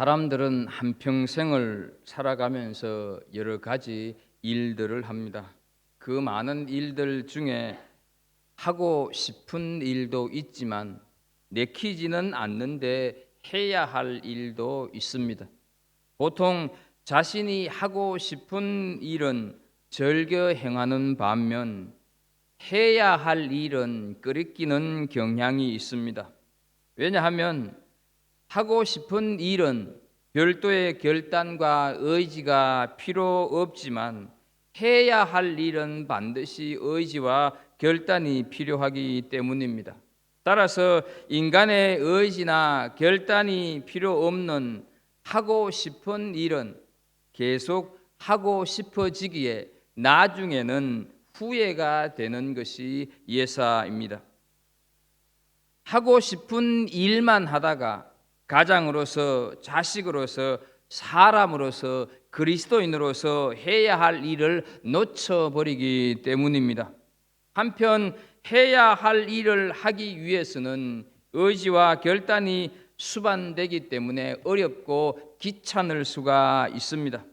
사람들은 한평생을 살아가면서 여러 가지 일들을 합니다. 그 많은 일들 중에 하고 싶은 일도 있지만 내키지는 않는데 해야 할 일도 있습니다. 보통 자신이 하고 싶은 일은 즐겨 행하는 반면 해야 할 일은 끄리끼는 경향이 있습니다. 왜냐하면 하고 싶은 일은 별도의 결단과 의지가 필요 없지만 해야 할 일은 반드시 의지와 결단이 필요하기 때문입니다. 따라서 인간의 의지나 결단이 필요 없는 하고 싶은 일은 계속 하고 싶어지기에 나중에는 후회가 되는 것이 예사입니다. 하고 싶은 일만 하다가 가장으로서, 자식으로서, 사람으로서, 그리스도인으로서 해야 할 일을 놓쳐버리기 때문입니다. 한편 해야 할 일을 하기 위해서는 의지와 결단이 수반되기 때문에 어렵고 귀찮을 수가 있습니다.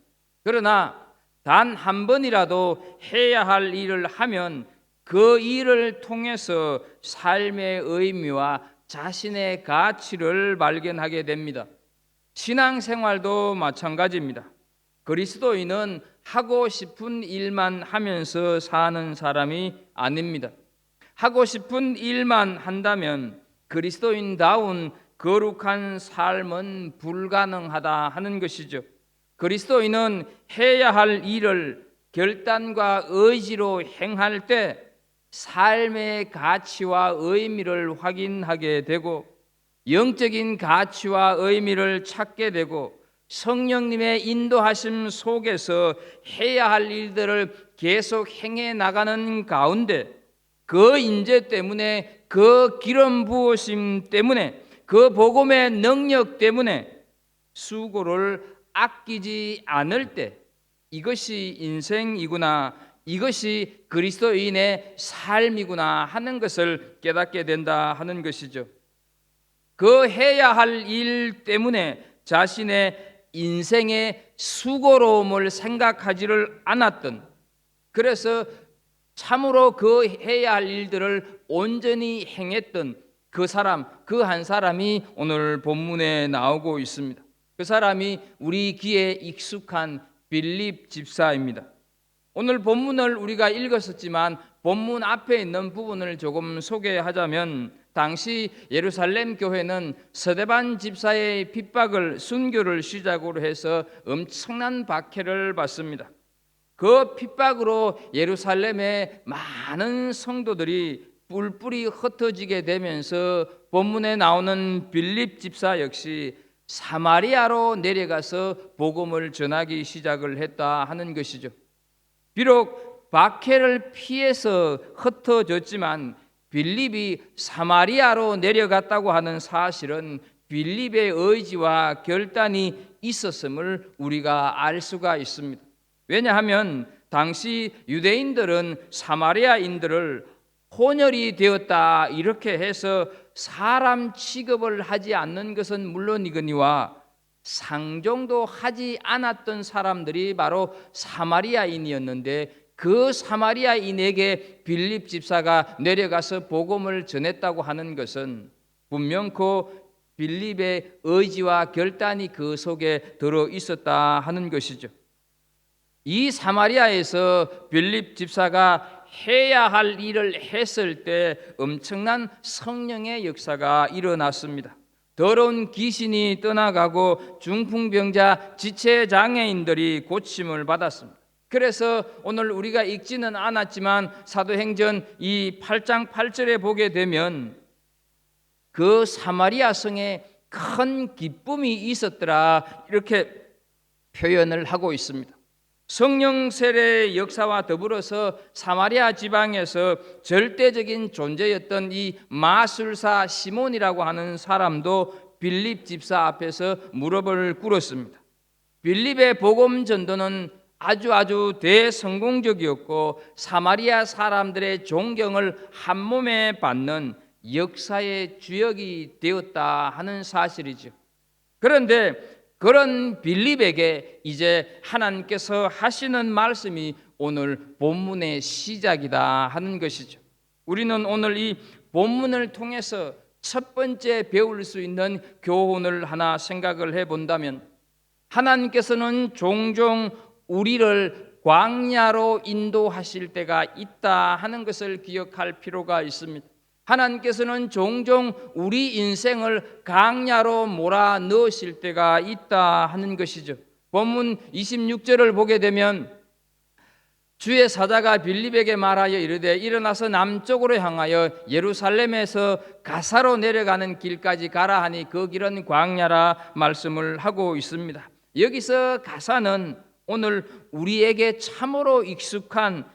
그러나 단 한 번이라도 해야 할 일을 하면 그 일을 통해서 삶의 의미와 자신의 가치를 발견하게 됩니다. 신앙생활도 마찬가지입니다. 그리스도인은 하고 싶은 일만 하면서 사는 사람이 아닙니다. 하고 싶은 일만 한다면 그리스도인다운 거룩한 삶은 불가능하다 하는 것이죠. 그리스도인은 해야 할 일을 결단과 의지로 행할 때 삶의 가치와 의미를 확인하게 되고 영적인 가치와 의미를 찾게 되고 성령님의 인도하심 속에서 해야 할 일들을 계속 행해 나가는 가운데 그 인재 때문에, 그 기름 부으심 때문에, 그 복음의 능력 때문에 수고를 아끼지 않을 때 이것이 인생이구나, 이것이 그리스도인의 삶이구나 하는 것을 깨닫게 된다 하는 것이죠. 그 해야 할 일 때문에 자신의 인생의 수고로움을 생각하지를 않았던, 그래서 참으로 그 해야 할 일들을 온전히 행했던 그 사람, 그 한 사람이 오늘 본문에 나오고 있습니다. 그 사람이 우리 귀에 익숙한 빌립 집사입니다. 오늘 본문을 우리가 읽었었지만 본문 앞에 있는 부분을 조금 소개하자면, 당시 예루살렘 교회는 스데반 집사의 핍박을, 순교를 시작으로 해서 엄청난 박해를 받습니다. 그 핍박으로 예루살렘의 많은 성도들이 뿔뿔이 흩어지게 되면서 본문에 나오는 빌립 집사 역시 사마리아로 내려가서 복음을 전하기 시작을 했다 하는 것이죠. 비록 박해를 피해서 흩어졌지만 빌립이 사마리아로 내려갔다고 하는 사실은 빌립의 의지와 결단이 있었음을 우리가 알 수가 있습니다. 왜냐하면 당시 유대인들은 사마리아인들을 혼혈이 되었다 이렇게 해서 사람 취급을 하지 않는 것은 물론이거니와 상종도 하지 않았던 사람들이 바로 사마리아인이었는데, 그 사마리아인에게 빌립 집사가 내려가서 복음을 전했다고 하는 것은 분명코 빌립의 의지와 결단이 그 속에 들어 있었다 하는 것이죠. 이 사마리아에서 빌립 집사가 해야 할 일을 했을 때 엄청난 성령의 역사가 일어났습니다. 더러운 귀신이 떠나가고 중풍병자, 지체장애인들이 고침을 받았습니다. 그래서 오늘 우리가 읽지는 않았지만 사도행전 이 8장 8절에 보게 되면 그 사마리아 성에 큰 기쁨이 있었더라 이렇게 표현을 하고 있습니다. 성령 세례의 역사와 더불어서 사마리아 지방에서 절대적인 존재였던 이 마술사 시몬이라고 하는 사람도 빌립 집사 앞에서 무릎을 꿇었습니다. 빌립의 복음 전도는 아주 대성공적이었고 사마리아 사람들의 존경을 한 몸에 받는 역사의 주역이 되었다 하는 사실이죠. 그런데 그런 빌립에게 이제 하나님께서 하시는 말씀이 오늘 본문의 시작이다 하는 것이죠. 우리는 오늘 이 본문을 통해서 첫 번째 배울 수 있는 교훈을 하나 생각을 해본다면, 하나님께서는 종종 우리를 광야로 인도하실 때가 있다 하는 것을 기억할 필요가 있습니다. 하나님께서는 종종 우리 인생을 광야로 몰아 넣으실 때가 있다 하는 것이죠. 본문 26절을 보게 되면 주의 사자가 빌립에게 말하여 이르되 일어나서 남쪽으로 향하여 예루살렘에서 가사로 내려가는 길까지 가라 하니 그 길은 광야라 말씀을 하고 있습니다. 여기서 가사는 오늘 우리에게 참으로 익숙한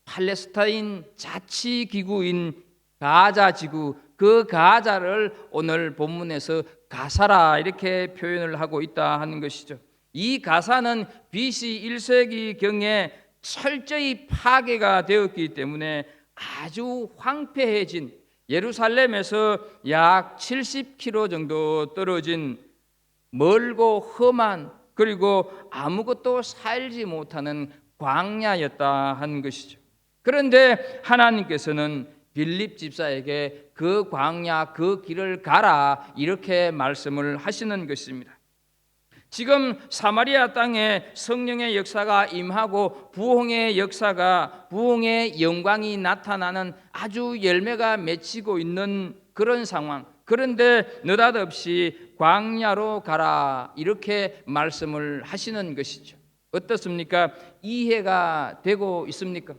팔레스타인 자치기구인 가자 지구, 그 가자를 오늘 본문에서 가사라 이렇게 표현을 하고 있다 하는 것이죠. 이 가사는 BC 1세기경에 철저히 파괴가 되었기 때문에 아주 황폐해진, 예루살렘에서 약 70km 정도 떨어진 멀고 험한, 그리고 아무것도 살지 못하는 광야였다 하는 것이죠. 그런데 하나님께서는 빌립 집사에게 그 광야 그 길을 가라 이렇게 말씀을 하시는 것입니다. 지금 사마리아 땅에 성령의 역사가 임하고 부흥의 역사가, 부흥의 영광이 나타나는 아주 열매가 맺히고 있는 그런 상황. 그런데 느닷없이 광야로 가라 이렇게 말씀을 하시는 것이죠. 어떻습니까? 이해가 되고 있습니까?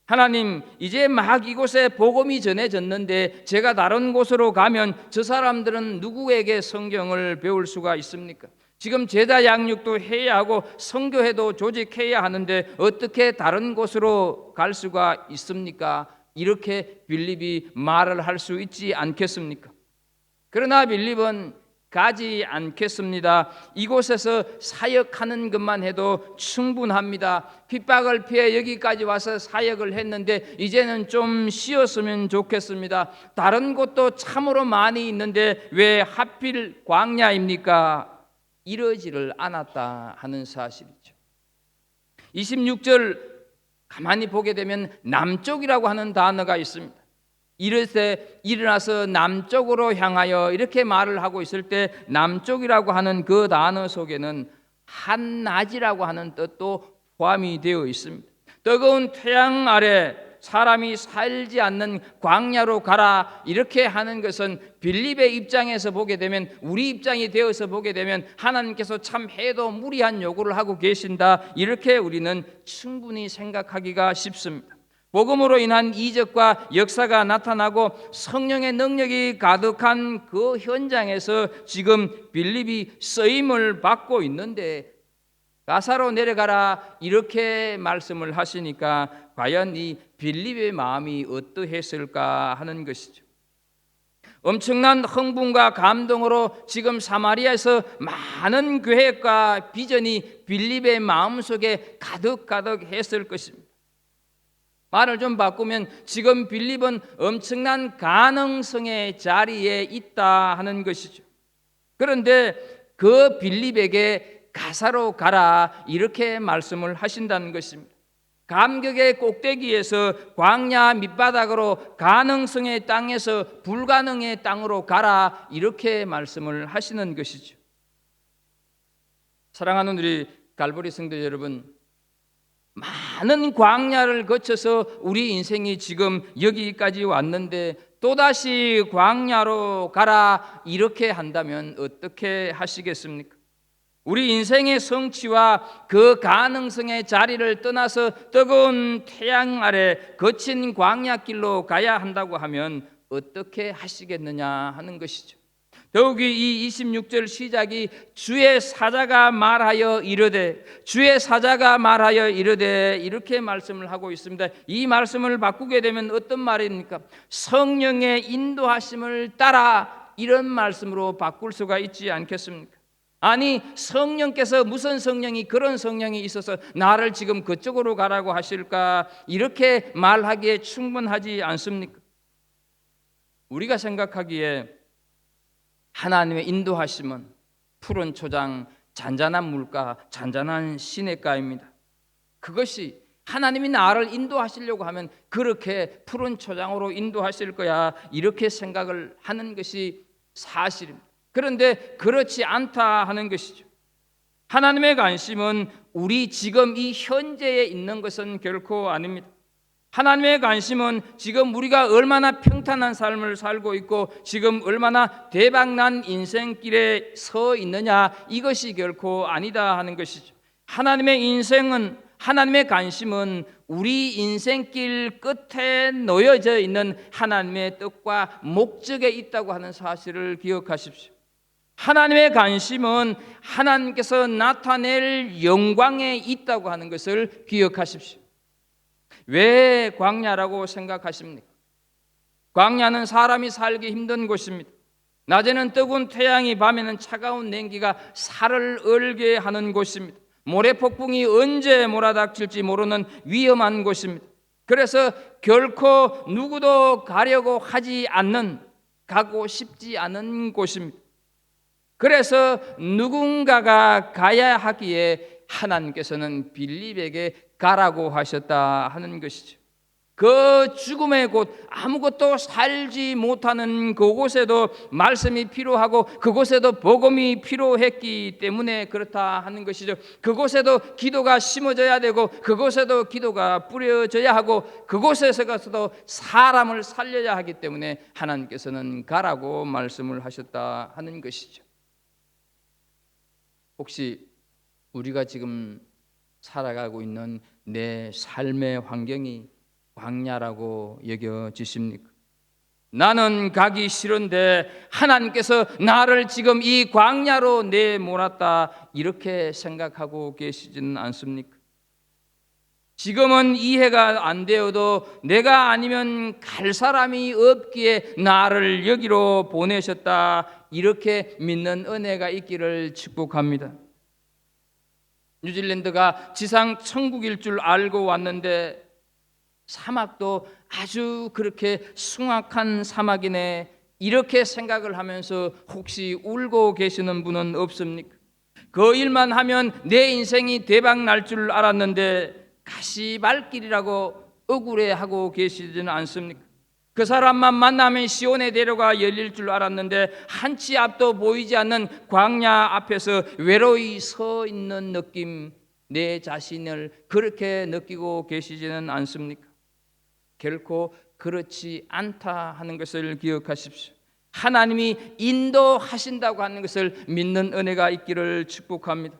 하나님, 이제 막 이곳에 복음이 전해졌는데 제가 다른 곳으로 가면 저 사람들은 누구에게 성경을 배울 수가 있습니까? 지금 제자 양육도 해야 하고 선교회도 조직해야 하는데 어떻게 다른 곳으로 갈 수가 있습니까? 이렇게 빌립이 말을 할 수 있지 않겠습니까? 그러나 빌립은 가지 않겠습니다. 이곳에서 사역하는 것만 해도 충분합니다. 핍박을 피해 여기까지 와서 사역을 했는데 이제는 좀 쉬었으면 좋겠습니다. 다른 곳도 참으로 많이 있는데 왜 하필 광야입니까? 이러지를 않았다 하는 사실이죠. 26절 가만히 보게 되면 남쪽이라고 하는 단어가 있습니다. 이르되 일어나서 남쪽으로 향하여 이렇게 말을 하고 있을 때 남쪽이라고 하는 그 단어 속에는 한낮이라고 하는 뜻도 포함이 되어 있습니다. 뜨거운 태양 아래 사람이 살지 않는 광야로 가라 이렇게 하는 것은 빌립의 입장에서 보게 되면, 우리 입장이 되어서 보게 되면 하나님께서 참 해도 무리한 요구를 하고 계신다 이렇게 우리는 충분히 생각하기가 쉽습니다. 복음으로 인한 이적과 역사가 나타나고 성령의 능력이 가득한 그 현장에서 지금 빌립이 쓰임을 받고 있는데 가사로 내려가라 이렇게 말씀을 하시니까 과연 이 빌립의 마음이 어떠했을까 하는 것이죠. 엄청난 흥분과 감동으로 지금 사마리아에서 많은 계획과 비전이 빌립의 마음속에 가득했을 것입니다. 말을 좀 바꾸면 지금 빌립은 엄청난 가능성의 자리에 있다 하는 것이죠. 그런데 그 빌립에게 가사로 가라 이렇게 말씀을 하신다는 것입니다. 감격의 꼭대기에서 광야 밑바닥으로 가능성의 땅에서 불가능의 땅으로 가라 이렇게 말씀을 하시는 것이죠. 사랑하는 우리 갈보리 성도 여러분, 많은 광야를 거쳐서 우리 인생이 지금 여기까지 왔는데 또다시 광야로 가라 이렇게 한다면 어떻게 하시겠습니까? 우리 인생의 성취와 그 가능성의 자리를 떠나서 뜨거운 태양 아래 거친 광야길로 가야 한다고 하면 어떻게 하시겠느냐 하는 것이죠. 더욱이 이 26절 시작이 주의 사자가 말하여 이르되, 주의 사자가 말하여 이르되 이렇게 말씀을 하고 있습니다. 이 말씀을 바꾸게 되면 어떤 말입니까? 성령의 인도하심을 따라 이런 말씀으로 바꿀 수가 있지 않겠습니까? 아니, 성령께서 무슨 성령이 그런 성령이 있어서 나를 지금 그쪽으로 가라고 하실까? 이렇게 말하기에 충분하지 않습니까? 우리가 생각하기에 하나님의 인도하심은 푸른 초장, 잔잔한 물가, 잔잔한 시냇가입니다. 그것이 하나님이 나를 인도하시려고 하면 그렇게 푸른 초장으로 인도하실 거야, 이렇게 생각을 하는 것이 사실입니다. 그런데 그렇지 않다 하는 것이죠. 하나님의 관심은 우리 지금 이 현재에 있는 것은 결코 아닙니다. 하나님의 관심은 지금 우리가 얼마나 평탄한 삶을 살고 있고 지금 얼마나 대박난 인생길에 서 있느냐, 이것이 결코 아니다 하는 것이죠. 하나님의 관심은 우리 인생길 끝에 놓여져 있는 하나님의 뜻과 목적에 있다고 하는 사실을 기억하십시오. 하나님의 관심은 하나님께서 나타낼 영광에 있다고 하는 것을 기억하십시오. 왜 광야라고 생각하십니까? 광야는 사람이 살기 힘든 곳입니다. 낮에는 뜨거운 태양이, 밤에는 차가운 냉기가 살을 얼게 하는 곳입니다. 모래폭풍이 언제 몰아닥칠지 모르는 위험한 곳입니다. 그래서 결코 누구도 가고 싶지 않은 곳입니다. 그래서 누군가가 가야 하기에 하나님께서는 빌립에게 가라고 하셨다 하는 것이죠. 그 죽음의 곳, 아무것도 살지 못하는 그곳에도 말씀이 필요하고 그곳에도 복음이 필요했기 때문에 그렇다 하는 것이죠. 그곳에도 기도가 심어져야 되고 그곳에도 기도가 뿌려져야 하고 그곳에서도 사람을 살려야 하기 때문에 하나님께서는 가라고 말씀을 하셨다 하는 것이죠. 혹시 우리가 지금 살아가고 있는 내 삶의 환경이 광야라고 여겨지십니까? 나는 가기 싫은데 하나님께서 나를 지금 이 광야로 내몰았다, 이렇게 생각하고 계시지는 않습니까? 지금은 이해가 안 되어도 내가 아니면 갈 사람이 없기에 나를 여기로 보내셨다, 이렇게 믿는 은혜가 있기를 축복합니다. 뉴질랜드가 지상 천국일 줄 알고 왔는데 사막도 아주 그렇게 숭악한 사막이네, 이렇게 생각을 하면서 혹시 울고 계시는 분은 없습니까? 그 일만 하면 내 인생이 대박 날 줄 알았는데 가시밭길이라고 억울해하고 계시지는 않습니까? 그 사람만 만나면 시온의 대로가 열릴 줄 알았는데 한 치 앞도 보이지 않는 광야 앞에서 외로이 서 있는 느낌, 내 자신을 그렇게 느끼고 계시지는 않습니까? 결코 그렇지 않다 하는 것을 기억하십시오. 하나님이 인도하신다고 하는 것을 믿는 은혜가 있기를 축복합니다.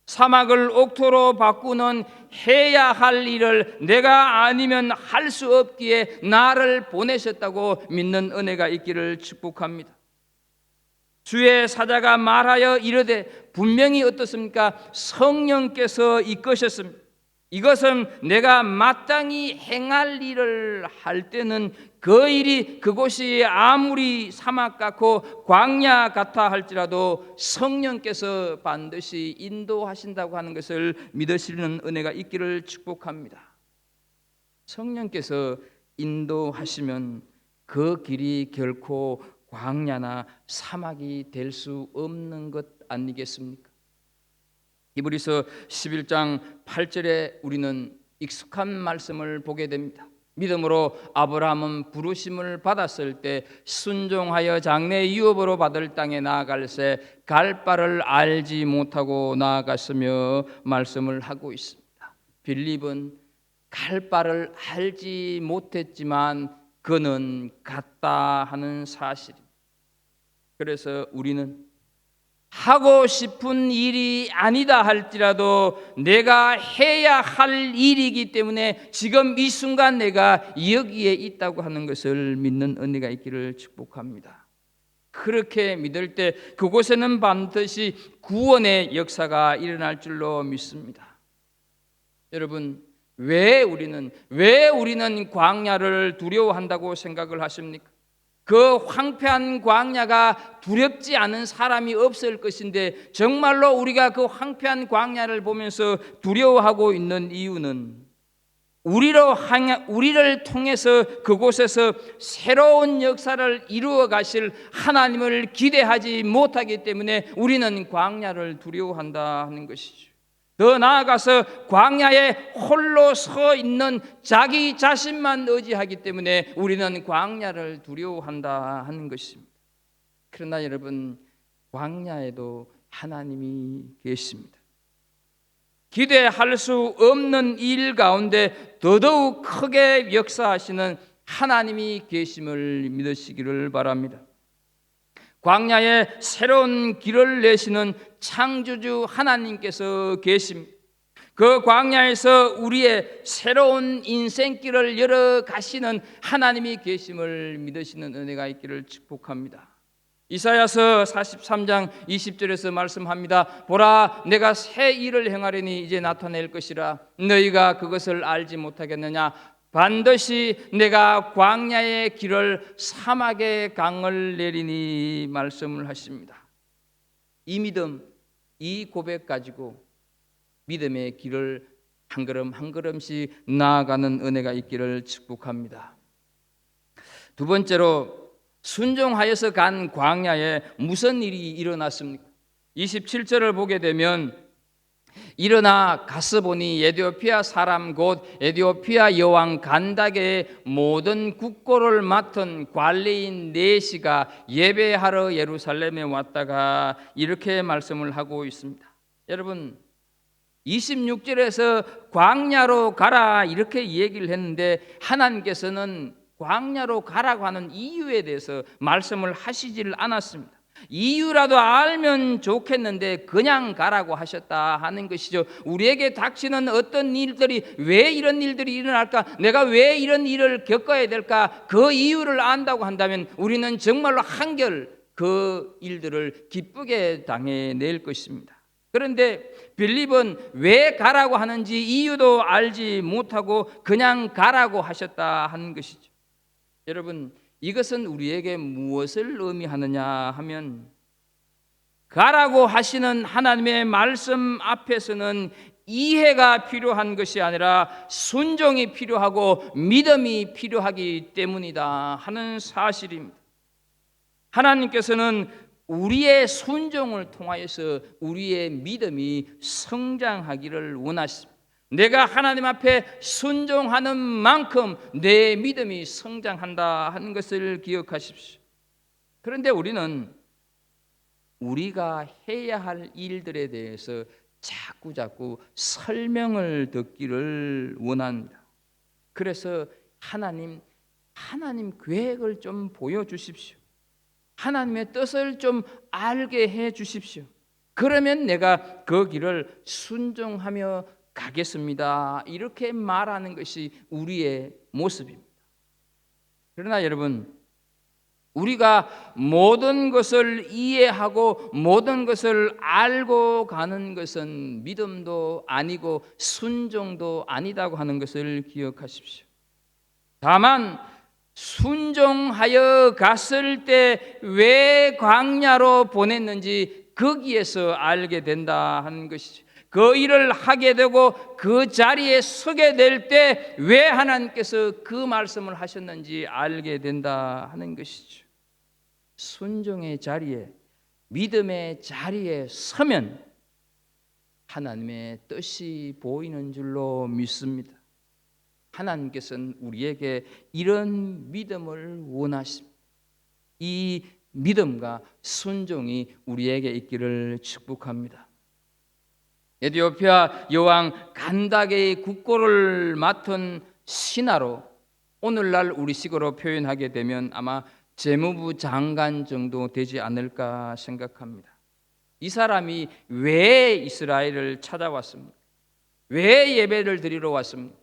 사막을 옥토로 바꾸는 해야 할 일을 내가 아니면 할 수 없기에 나를 보내셨다고 믿는 은혜가 있기를 축복합니다. 주의 사자가 말하여 이르되, 분명히 어떻습니까? 성령께서 이끄셨습니다. 이것은 내가 마땅히 행할 일을 할 때는 그 일이 그곳이 아무리 사막 같고 광야 같아 할지라도 성령께서 반드시 인도하신다고 하는 것을 믿으시는 은혜가 있기를 축복합니다. 성령께서 인도하시면 그 길이 결코 광야나 사막이 될 수 없는 것 아니겠습니까? 히브리서 11장 8절에 우리는 익숙한 말씀을 보게 됩니다. 믿음으로 아브라함은 부르심을 받았을 때 순종하여 장래 유업으로 받을 땅에 나아갈새 갈 바를 알지 못하고 나아갔으며 말씀을 하고 있습니다. 빌립은 갈 바를 알지 못했지만 그는 갔다 하는 사실입니다. 그래서 우리는 하고 싶은 일이 아니다 할지라도 내가 해야 할 일이기 때문에 지금 이 순간 내가 여기에 있다고 하는 것을 믿는 은혜가 있기를 축복합니다. 그렇게 믿을 때 그곳에는 반드시 구원의 역사가 일어날 줄로 믿습니다. 여러분, 왜 우리는 광야를 두려워한다고 생각을 하십니까? 그 황폐한 광야가 두렵지 않은 사람이 없을 것인데 정말로 우리가 그 황폐한 광야를 보면서 두려워하고 있는 이유는 우리를 통해서 그곳에서 새로운 역사를 이루어 가실 하나님을 기대하지 못하기 때문에 우리는 광야를 두려워한다 하는 것이죠. 더 나아가서 광야에 홀로 서 있는 자기 자신만 의지하기 때문에 우리는 광야를 두려워한다 하는 것입니다. 그러나 여러분, 광야에도 하나님이 계십니다. 기대할 수 없는 일 가운데 더더욱 크게 역사하시는 하나님이 계심을 믿으시기를 바랍니다. 광야에 새로운 길을 내시는 창조주 하나님께서 계십니다. 그 광야에서 우리의 새로운 인생길을 열어 가시는 하나님이 계심을 믿으시는 은혜가 있기를 축복합니다. 이사야서 43장 20절에서 말씀합니다. 보라, 내가 새 일을 행하려니 이제 나타낼 것이라. 너희가 그것을 알지 못하겠느냐? 반드시 내가 광야의 길을 사막의 강을 내리니 말씀을 하십니다. 이 믿음, 이 고백 가지고 믿음의 길을 한 걸음 한 걸음씩 나아가는 은혜가 있기를 축복합니다. 두 번째로, 순종하여서 간 광야에 무슨 일이 일어났습니까? 27절을 보게 되면 일어나 가서 보니 에티오피아 사람 곧 에티오피아 여왕 간다게의 모든 국고를 맡은 관리인 네시가 예배하러 예루살렘에 왔다가 이렇게 말씀을 하고 있습니다. 여러분, 26절에서 광야로 가라 이렇게 얘기를 했는데 하나님께서는 광야로 가라고 하는 이유에 대해서 말씀을 하시지를 않았습니다. 이유라도 알면 좋겠는데 그냥 가라고 하셨다 하는 것이죠. 우리에게 닥치는 어떤 일들이, 왜 이런 일들이 일어날까, 내가 왜 이런 일을 겪어야 될까, 그 이유를 안다고 한다면 우리는 정말로 한결 그 일들을 기쁘게 당해낼 것입니다. 그런데 빌립은 왜 가라고 하는지 이유도 알지 못하고 그냥 가라고 하셨다 하는 것이죠. 여러분, 이것은 우리에게 무엇을 의미하느냐 하면, 가라고 하시는 하나님의 말씀 앞에서는 이해가 필요한 것이 아니라 순종이 필요하고 믿음이 필요하기 때문이다 하는 사실입니다. 하나님께서는 우리의 순종을 통하여서 우리의 믿음이 성장하기를 원하십니다. 내가 하나님 앞에 순종하는 만큼 내 믿음이 성장한다 하는 것을 기억하십시오. 그런데 우리는 우리가 해야 할 일들에 대해서 자꾸 설명을 듣기를 원합니다. 그래서 하나님 계획을 좀 보여주십시오. 하나님의 뜻을 좀 알게 해 주십시오. 그러면 내가 그 길을 순종하며 가겠습니다. 이렇게 말하는 것이 우리의 모습입니다. 그러나 여러분, 우리가 모든 것을 이해하고 모든 것을 알고 가는 것은 믿음도 아니고 순종도 아니다고 하는 것을 기억하십시오. 다만 순종하여 갔을 때 왜 광야로 보냈는지 거기에서 알게 된다 하는 것이죠. 그 일을 하게 되고 그 자리에 서게 될 때 왜 하나님께서 그 말씀을 하셨는지 알게 된다 하는 것이죠. 순종의 자리에, 믿음의 자리에 서면 하나님의 뜻이 보이는 줄로 믿습니다. 하나님께서는 우리에게 이런 믿음을 원하십니다. 이 믿음과 순종이 우리에게 있기를 축복합니다. 에티오피아 여왕 간다게의 국고를 맡은 신하로, 오늘날 우리식으로 표현하게 되면 아마 재무부 장관 정도 되지 않을까 생각합니다. 이 사람이 왜 이스라엘을 찾아왔습니까? 왜 예배를 드리러 왔습니까?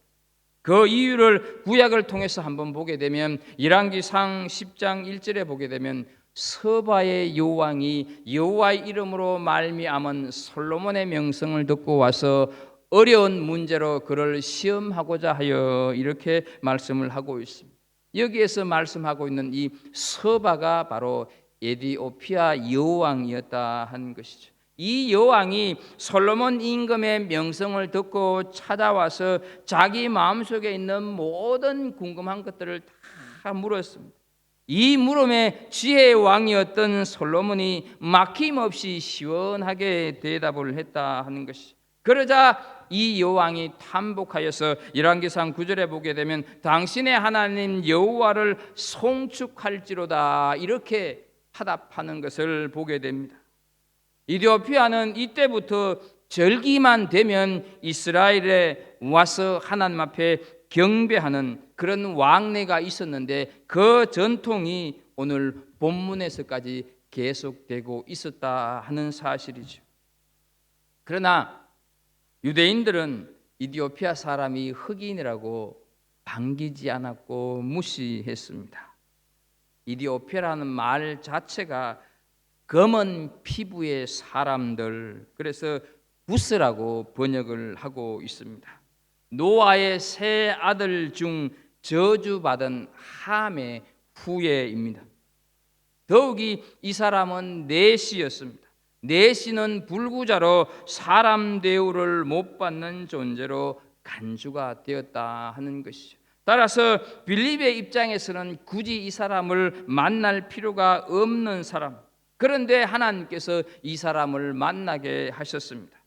그 이유를 구약을 통해서 한번 보게 되면 열왕기상 10장 1절에 보게 되면 서바의 여왕이 여호와의 이름으로 말미암은 솔로몬의 명성을 듣고 와서 어려운 문제로 그를 시험하고자 하여 이렇게 말씀을 하고 있습니다. 여기에서 말씀하고 있는 이 서바가 바로 에티오피아 여왕이었다 하는 것이죠. 이 여왕이 솔로몬 임금의 명성을 듣고 찾아와서 자기 마음속에 있는 모든 궁금한 것들을 다 물었습니다. 이 물음에 지혜의 왕이었던 솔로몬이 막힘없이 시원하게 대답을 했다 하는 것이. 그러자 이 여왕이 탄복하여서 열왕기상 9절에 보게 되면 당신의 하나님 여호와를 송축할지로다 이렇게 화답하는 것을 보게 됩니다. 이디오피아는 이때부터 절기만 되면 이스라엘에 와서 하나님 앞에 경배하는 그런 왕래가 있었는데 그 전통이 오늘 본문에서까지 계속되고 있었다 하는 사실이죠. 그러나 유대인들은 이디오피아 사람이 흑인이라고 반기지 않았고 무시했습니다. 이디오피아라는 말 자체가 검은 피부의 사람들, 그래서 부스라고 번역을 하고 있습니다. 노아의 세 아들 중 저주받은 함의 후예입니다. 더욱이 이 사람은 넷이었습니다. 넷이는 불구자로 사람 대우를 못 받는 존재로 간주가 되었다 하는 것이죠. 따라서 빌립의 입장에서는 굳이 이 사람을 만날 필요가 없는 사람, 그런데 하나님께서 이 사람을 만나게 하셨습니다.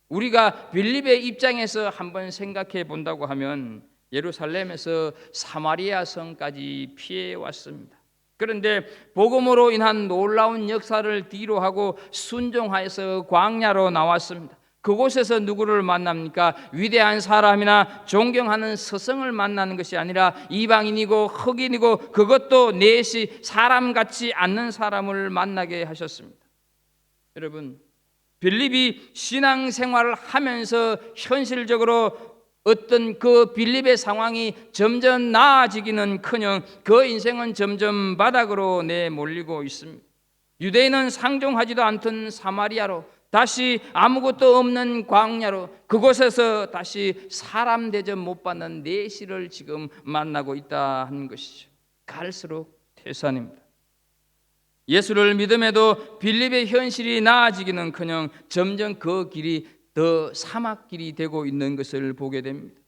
우리가 빌립의 입장에서 한번 생각해 본다고 하면 예루살렘에서 사마리아 성까지 피해 왔습니다. 그런데 복음으로 인한 놀라운 역사를 뒤로하고 순종하여서 광야로 나왔습니다. 그곳에서 누구를 만납니까? 위대한 사람이나 존경하는 스승을 만나는 것이 아니라 이방인이고 흑인이고 그것도 넷이 사람 같지 않는 사람을 만나게 하셨습니다. 여러분, 빌립이 신앙생활을 하면서 현실적으로 어떤 그 빌립의 상황이 점점 나아지기는커녕 그 인생은 점점 바닥으로 내몰리고 있습니다. 유대인은 상종하지도 않던 사마리아로, 다시 아무것도 없는 광야로, 그곳에서 다시 사람 대접 못 받는 내시를 지금 만나고 있다 하는 것이죠. 갈수록 태산입니다. 예수를 믿음에도 빌립의 현실이 나아지기는커녕 점점 그 길이 더 사막길이 되고 있는 것을 보게 됩니다.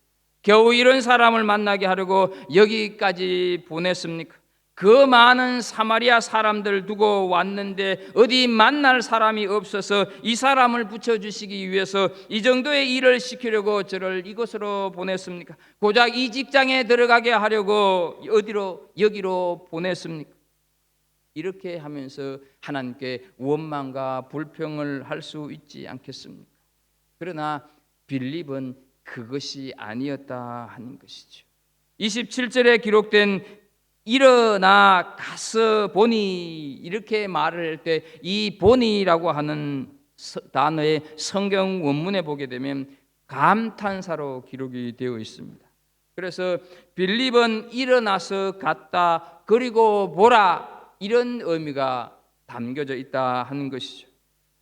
겨우 이런 사람을 만나게 하려고 여기까지 보냈습니까? 그 많은 사마리아 사람들 두고 왔는데 어디 만날 사람이 없어서 이 사람을 붙여주시기 위해서 이 정도의 일을 시키려고 저를 이곳으로 보냈습니까? 고작 이 직장에 들어가게 하려고 어디로, 여기로 보냈습니까? 이렇게 하면서 하나님께 원망과 불평을 할 수 있지 않겠습니까? 그러나 빌립은 그것이 아니었다 하는 것이죠. 27절에 기록된 일어나 가서 보니, 이렇게 말을 할 때 이 보니라고 하는 단어의 성경 원문에 보게 되면 감탄사로 기록이 되어 있습니다. 그래서 빌립은 일어나서 갔다, 그리고 보라, 이런 의미가 담겨져 있다 하는 것이죠.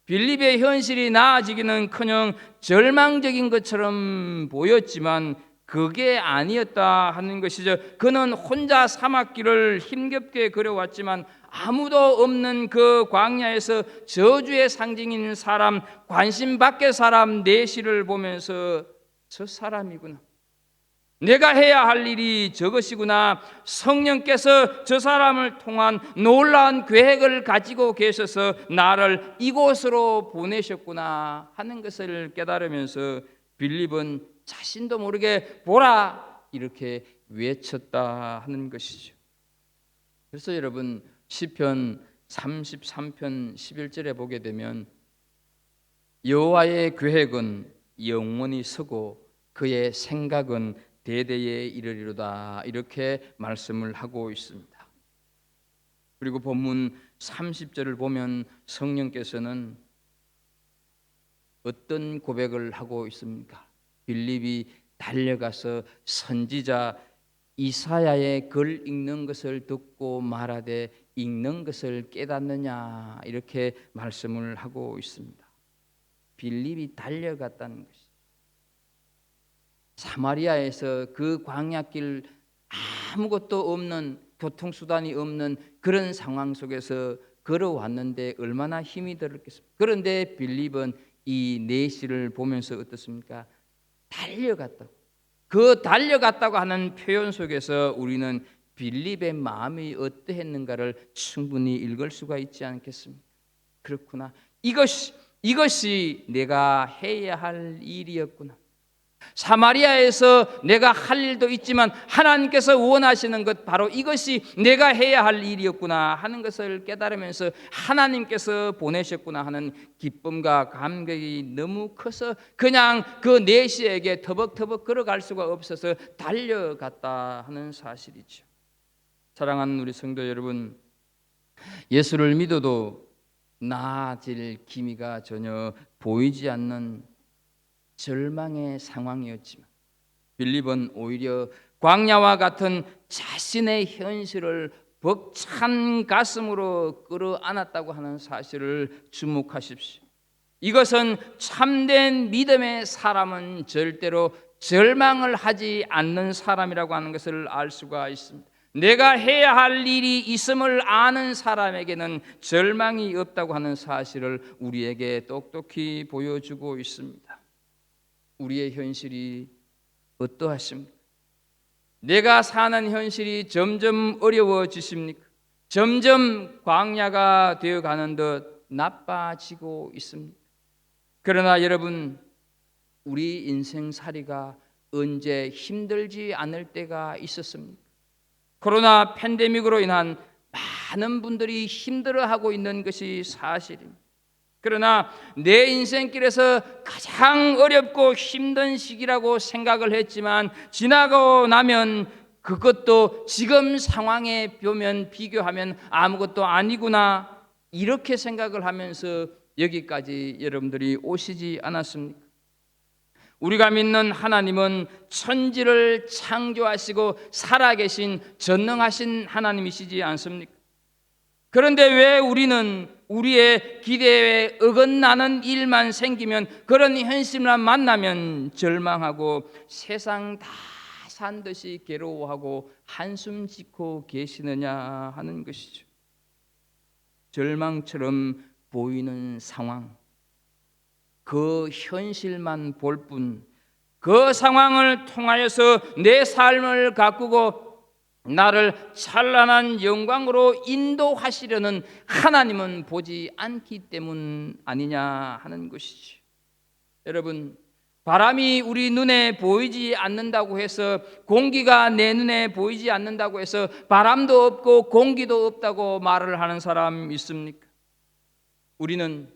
빌립의 현실이 나아지기는커녕 절망적인 것처럼 보였지만 그게 아니었다 하는 것이죠. 그는 혼자 사막길을 힘겹게 걸어왔지만 아무도 없는 그 광야에서 저주의 상징인 사람, 관심 밖의 사람 넷이를 보면서 저 사람이구나, 내가 해야 할 일이 저것이구나, 성령께서 저 사람을 통한 놀라운 계획을 가지고 계셔서 나를 이곳으로 보내셨구나 하는 것을 깨달으면서 빌립은 자신도 모르게 보라, 이렇게 외쳤다 하는 것이죠. 그래서 여러분, 시편 33편 11절에 보게 되면 여호와의 계획은 영원히 서고 그의 생각은 대대에 이르리로다, 이렇게 말씀을 하고 있습니다. 그리고 본문 30절을 보면 성령께서는 어떤 고백을 하고 있습니까? 빌립이 달려가서 선지자 이사야의 글 읽는 것을 듣고 말하되 읽는 것을 깨닫느냐, 이렇게 말씀을 하고 있습니다. 빌립이 달려갔다는 것이, 사마리아에서 그 광야길, 아무것도 없는, 교통수단이 없는 그런 상황 속에서 걸어왔는데 얼마나 힘이 들었겠습니까? 그런데 빌립은 이 내시를 보면서 어떻습니까? 달려갔다고. 그 달려갔다고 하는 표현 속에서 우리는 빌립의 마음이 어떠했는가를 충분히 읽을 수가 있지 않겠습니까? 그렇구나. 이것이 내가 해야 할 일이었구나. 사마리아에서 내가 할 일도 있지만 하나님께서 원하시는 것, 바로 이것이 내가 해야 할 일이었구나 하는 것을 깨달으면서 하나님께서 보내셨구나 하는 기쁨과 감격이 너무 커서 그냥 그 내시에게 터벅터벅 걸어갈 수가 없어서 달려갔다 하는 사실이죠. 사랑하는 우리 성도 여러분, 예수를 믿어도 나아질 기미가 전혀 보이지 않는 절망의 상황이었지만 빌립은 오히려 광야와 같은 자신의 현실을 벅찬 가슴으로 끌어안았다고 하는 사실을 주목하십시오. 이것은 참된 믿음의 사람은 절대로 절망을 하지 않는 사람이라고 하는 것을 알 수가 있습니다. 내가 해야 할 일이 있음을 아는 사람에게는 절망이 없다고 하는 사실을 우리에게 똑똑히 보여주고 있습니다. 우리의 현실이 어떠하십니까? 내가 사는 현실이 점점 어려워지십니까? 점점 광야가 되어가는 듯 나빠지고 있습니다. 그러나 여러분, 우리 인생살이가 언제 힘들지 않을 때가 있었습니까? 코로나 팬데믹으로 인한 많은 분들이 힘들어하고 있는 것이 사실입니다. 그러나 내 인생길에서 가장 어렵고 힘든 시기라고 생각을 했지만 지나고 나면 그것도 지금 상황에 비교하면 아무것도 아니구나, 이렇게 생각을 하면서 여기까지 여러분들이 오시지 않았습니까? 우리가 믿는 하나님은 천지를 창조하시고 살아계신 전능하신 하나님이시지 않습니까? 그런데 왜 우리는 우리의 기대에 어긋나는 일만 생기면, 그런 현실만 만나면 절망하고 세상 다 산 듯이 괴로워하고 한숨 짓고 계시느냐 하는 것이죠. 절망처럼 보이는 상황, 그 현실만 볼 뿐, 그 상황을 통하여서 내 삶을 가꾸고 나를 찬란한 영광으로 인도하시려는 하나님은 보지 않기 때문 아니냐 하는 것이지. 여러분, 바람이 우리 눈에 보이지 않는다고 해서, 공기가 내 눈에 보이지 않는다고 해서 바람도 없고 공기도 없다고 말을 하는 사람 있습니까? 우리는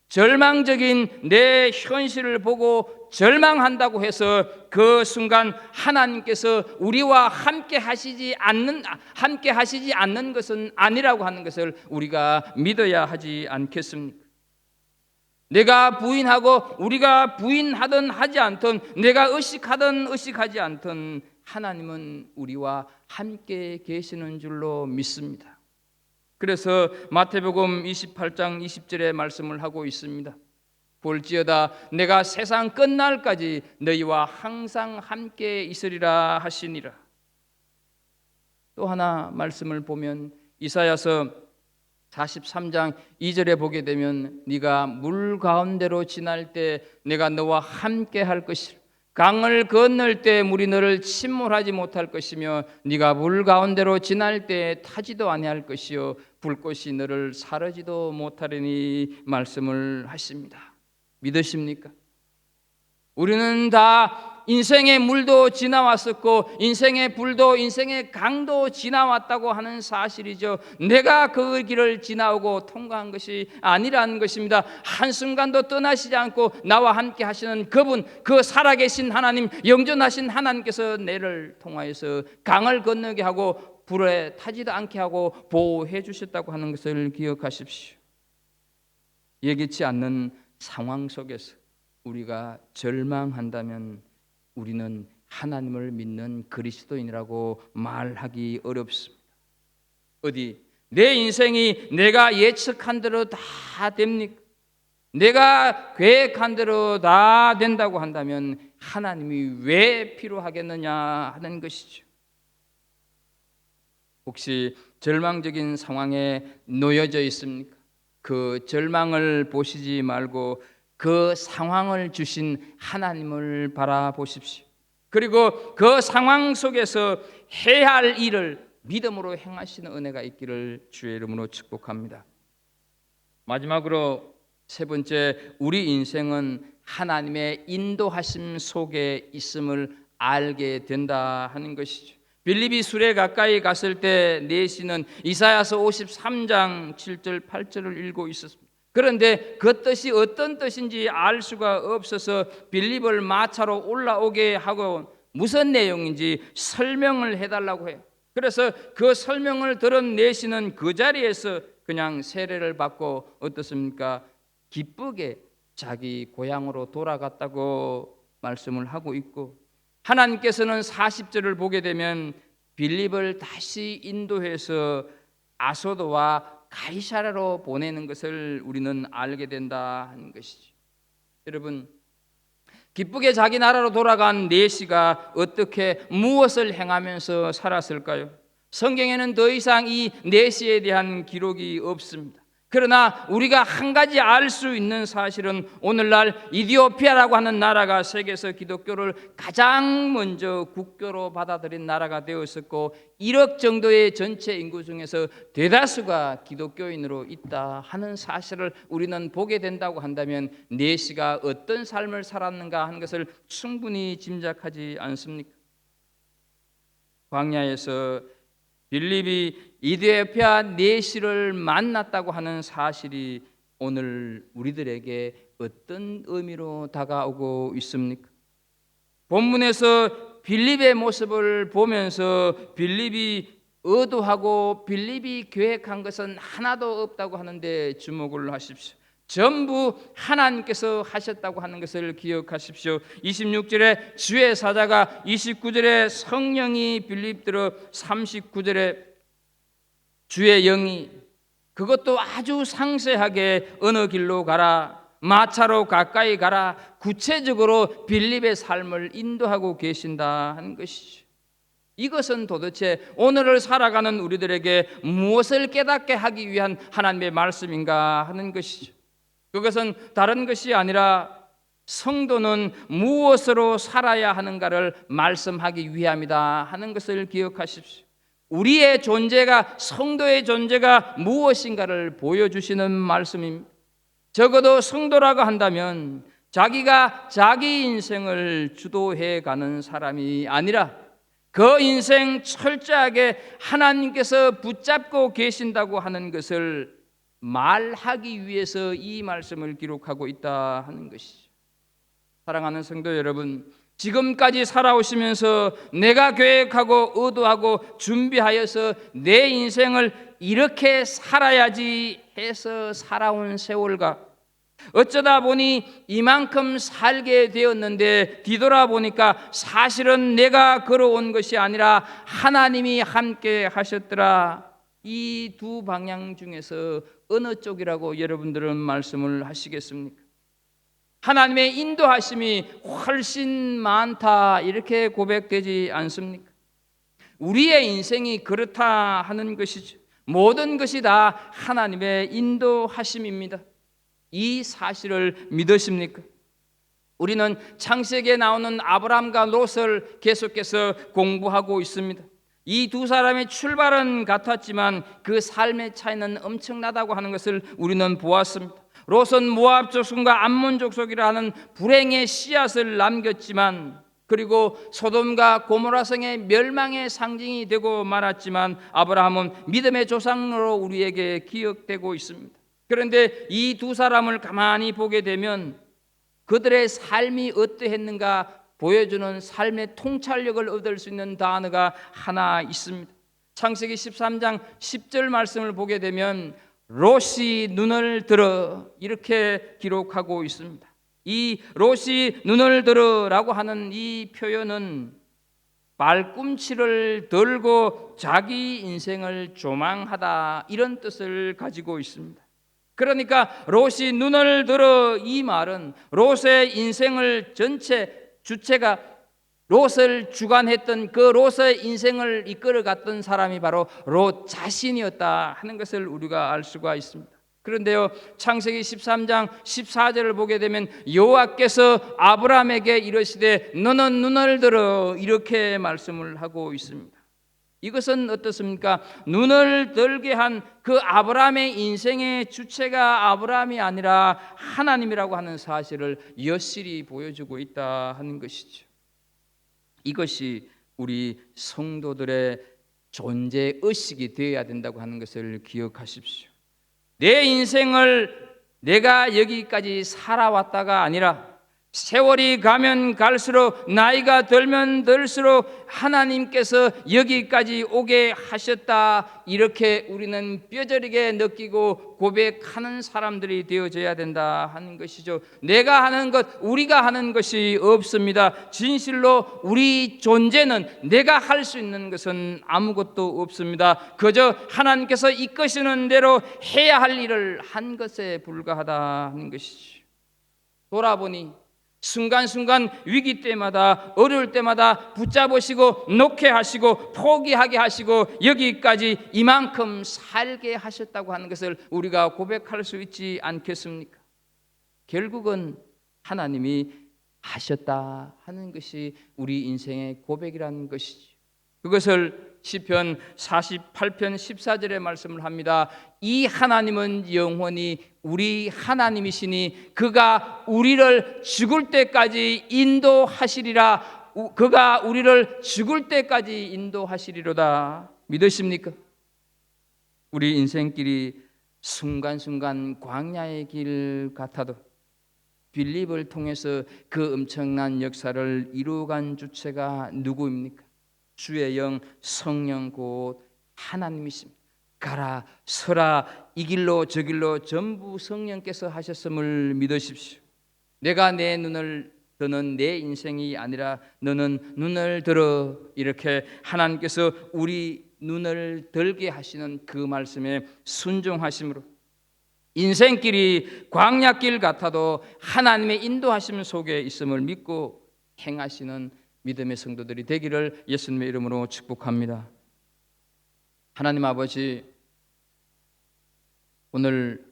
절망적인 내 현실을 보고 절망한다고 해서 그 순간 하나님께서 우리와 함께 하시지 않는 것은 아니라고 하는 것을 우리가 믿어야 하지 않겠습니까? 내가 부인하고 우리가 부인하든 하지 않든, 내가 의식하든 의식하지 않든 하나님은 우리와 함께 계시는 줄로 믿습니다. 그래서 마태복음 28장 20절의 말씀을 하고 있습니다. 볼지어다 내가 세상 끝날까지 너희와 항상 함께 있으리라 하시니라. 또 하나 말씀을 보면 이사야서 43장 2절에 보게 되면 네가 물 가운데로 지날 때 내가 너와 함께 할 것이라. 강을 건널 때 물이 너를 침몰하지 못할 것이며 네가 물 가운데로 지날 때 타지도 아니할 것이요 불꽃이 너를 사르지도 못하리니 말씀을 하십니다. 믿으십니까? 우리는 다 인생의 물도 지나왔었고 인생의 불도 인생의 강도 지나왔다고 하는 사실이죠. 내가 그 길을 지나오고 통과한 것이 아니라는 것입니다. 한순간도 떠나시지 않고 나와 함께 하시는 그분, 그 살아계신 하나님, 영존하신 하나님께서 내를 통하여서 강을 건너게 하고 불에 타지도 않게 하고 보호해 주셨다고 하는 것을 기억하십시오. 예기치 않는 상황 속에서 우리가 절망한다면 우리는 하나님을 믿는 그리스도인이라고 말하기 어렵습니다. 어디 내 인생이 내가 예측한 대로 다 됩니까? 내가 계획한 대로 다 된다고 한다면 하나님이 왜 필요하겠느냐 하는 것이죠. 혹시 절망적인 상황에 놓여져 있습니까? 그 절망을 보시지 말고 그 상황을 주신 하나님을 바라보십시오. 그리고 그 상황 속에서 해야 할 일을 믿음으로 행하시는 은혜가 있기를 주의 이름으로 축복합니다. 마지막으로 세 번째, 우리 인생은 하나님의 인도하심 속에 있음을 알게 된다 하는 것이죠. 빌립이 수레 가까이 갔을 때 내시는 이사야서 53장 7절 8절을 읽고 있었습니다. 그런데 그 뜻이 어떤 뜻인지 알 수가 없어서 빌립을 마차로 올라오게 하고 무슨 내용인지 설명을 해달라고 해요. 그래서 그 설명을 들은 내시는 그 자리에서 그냥 세례를 받고 어떻습니까? 기쁘게 자기 고향으로 돌아갔다고 말씀을 하고 있고, 하나님께서는 40절을 보게 되면 빌립을 다시 인도해서 아소도와 가이사랴로 보내는 것을 우리는 알게 된다 하는 것이죠. 여러분, 기쁘게 자기 나라로 돌아간 내시가 어떻게 무엇을 행하면서 살았을까요? 성경에는 더 이상 이 내시에 대한 기록이 없습니다. 그러나 우리가 한 가지 알 수 있는 사실은 오늘날 이디오피아라고 하는 나라가 세계에서 기독교를 가장 먼저 국교로 받아들인 나라가 되었었고 1억 정도의 전체 인구 중에서 대다수가 기독교인으로 있다 하는 사실을 우리는 보게 된다고 한다면 내시가 어떤 삶을 살았는가 하는 것을 충분히 짐작하지 않습니까? 광야에서 빌립이 이디오피아 내시를 만났다고 하는 사실이 오늘 우리들에게 어떤 의미로 다가오고 있습니까? 본문에서 빌립의 모습을 보면서 빌립이 의도하고 빌립이 계획한 것은 하나도 없다고 하는데 주목을 하십시오. 전부 하나님께서 하셨다고 하는 것을 기억하십시오. 26절에 주의 사자가, 29절에 성령이 빌립들어, 39절에 주의 영이, 그것도 아주 상세하게 어느 길로 가라, 마차로 가까이 가라, 구체적으로 빌립의 삶을 인도하고 계신다 하는 것이죠. 이것은 도대체 오늘을 살아가는 우리들에게 무엇을 깨닫게 하기 위한 하나님의 말씀인가 하는 것이죠. 그것은 다른 것이 아니라 성도는 무엇으로 살아야 하는가를 말씀하기 위함이다 하는 것을 기억하십시오. 우리의 존재가, 성도의 존재가 무엇인가를 보여주시는 말씀입니다. 적어도 성도라고 한다면 자기가 자기 인생을 주도해 가는 사람이 아니라 그 인생 철저하게 하나님께서 붙잡고 계신다고 하는 것을 말하기 위해서 이 말씀을 기록하고 있다 하는 것이죠. 사랑하는 성도 여러분, 지금까지 살아오시면서 내가 계획하고 의도하고 준비하여서 내 인생을 이렇게 살아야지 해서 살아온 세월과 어쩌다 보니 이만큼 살게 되었는데 뒤돌아보니까 사실은 내가 걸어온 것이 아니라 하나님이 함께 하셨더라, 이 두 방향 중에서 어느 쪽이라고 여러분들은 말씀을 하시겠습니까? 하나님의 인도하심이 훨씬 많다 이렇게 고백되지 않습니까? 우리의 인생이 그렇다 하는 것이죠. 모든 것이 다 하나님의 인도하심입니다. 이 사실을 믿으십니까? 우리는 창세기에 나오는 아브람과 롯을 계속해서 공부하고 있습니다. 이 두 사람의 출발은 같았지만 그 삶의 차이는 엄청나다고 하는 것을 우리는 보았습니다. 롯은 모압 족속과 암몬 족속이라 하는 불행의 씨앗을 남겼지만, 그리고 소돔과 고모라 성의 멸망의 상징이 되고 말았지만 아브라함은 믿음의 조상으로 우리에게 기억되고 있습니다. 그런데 이 두 사람을 가만히 보게 되면 그들의 삶이 어떠했는가 보여주는 삶의 통찰력을 얻을 수 있는 단어가 하나 있습니다. 창세기 13장 10절 말씀을 보게 되면 롯이 눈을 들어 이렇게 기록하고 있습니다. 이 롯이 눈을 들어라고 하는 이 표현은 발꿈치를 들고 자기 인생을 조망하다 이런 뜻을 가지고 있습니다. 그러니까 롯이 눈을 들어, 이 말은 롯의 인생을 전체 주체가 롯을 주관했던 그 롯의 인생을 이끌어갔던 사람이 바로 롯 자신이었다 하는 것을 우리가 알 수가 있습니다. 그런데요, 창세기 13장 14절을 보게 되면 여호와께서 아브라함에게 이르시되 너는 눈을 들어 이렇게 말씀을 하고 있습니다. 이것은 어떻습니까? 눈을 들게 한 그 아브라함의 인생의 주체가 아브라함이 아니라 하나님이라고 하는 사실을 여실히 보여주고 있다 하는 것이죠. 이것이 우리 성도들의 존재 의식이 되어야 된다고 하는 것을 기억하십시오. 내 인생을 내가 여기까지 살아왔다가 아니라 세월이 가면 갈수록 나이가 들면 들수록 하나님께서 여기까지 오게 하셨다, 이렇게 우리는 뼈저리게 느끼고 고백하는 사람들이 되어져야 된다 하는 것이죠. 내가 하는 것, 우리가 하는 것이 없습니다. 진실로 우리 존재는 내가 할 수 있는 것은 아무것도 없습니다. 그저 하나님께서 이끄시는 대로 해야 할 일을 한 것에 불과하다 하는 것이죠. 돌아보니 순간순간 위기 때마다, 어려울 때마다 붙잡으시고 놓게 하시고 포기하게 하시고 여기까지 이만큼 살게 하셨다고 하는 것을 우리가 고백할 수 있지 않겠습니까? 결국은 하나님이 하셨다 하는 것이 우리 인생의 고백이라는 것이지. 그것을 시편 48편 14절에 말씀을 합니다. 이 하나님은 영원히 우리 하나님이시니 그가 우리를 죽을 때까지 인도하시리라. 그가 우리를 죽을 때까지 인도하시리로다. 믿으십니까? 우리 인생길이 순간순간 광야의 길 같아도 빌립을 통해서 그 엄청난 역사를 이루어간 주체가 누구입니까? 주의 영 성령 곧 하나님이십니다. 가라 서라 이 길로 저 길로 전부 성령께서 하셨음을 믿으십시오. 내가 내 눈을 드는 내 인생이 아니라 너는 눈을 들어, 이렇게 하나님께서 우리 눈을 들게 하시는 그 말씀에 순종하심으로 인생길이 광야길 같아도 하나님의 인도하심 속에 있음을 믿고 행하시는 믿음의 성도들이 되기를 예수님의 이름으로 축복합니다. 하나님 아버지, 오늘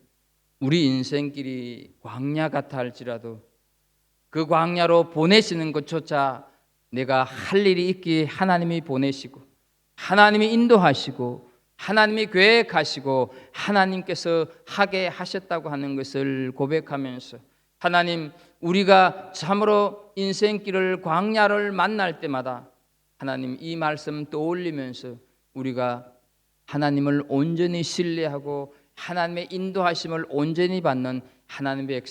우리 인생길이 광야 같아 할지라도 그 광야로 보내시는 것조차 내가 할 일이 있기에 하나님이 보내시고 하나님이 인도하시고 하나님이 계획하시고 하나님께서 하게 하셨다고 하는 것을 고백하면서, 하나님, 우리가 참으로 인생길을 광야를 만날 때마다 하나님 이 말씀 떠올리면서 우리가 하나님을 온전히 신뢰하고 하나님의 인도하심을 온전히 받는 하나님의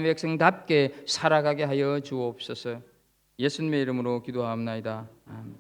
백성답게 살아가게 하여 주옵소서. 예수님의 이름으로 기도하옵나이다. 아멘.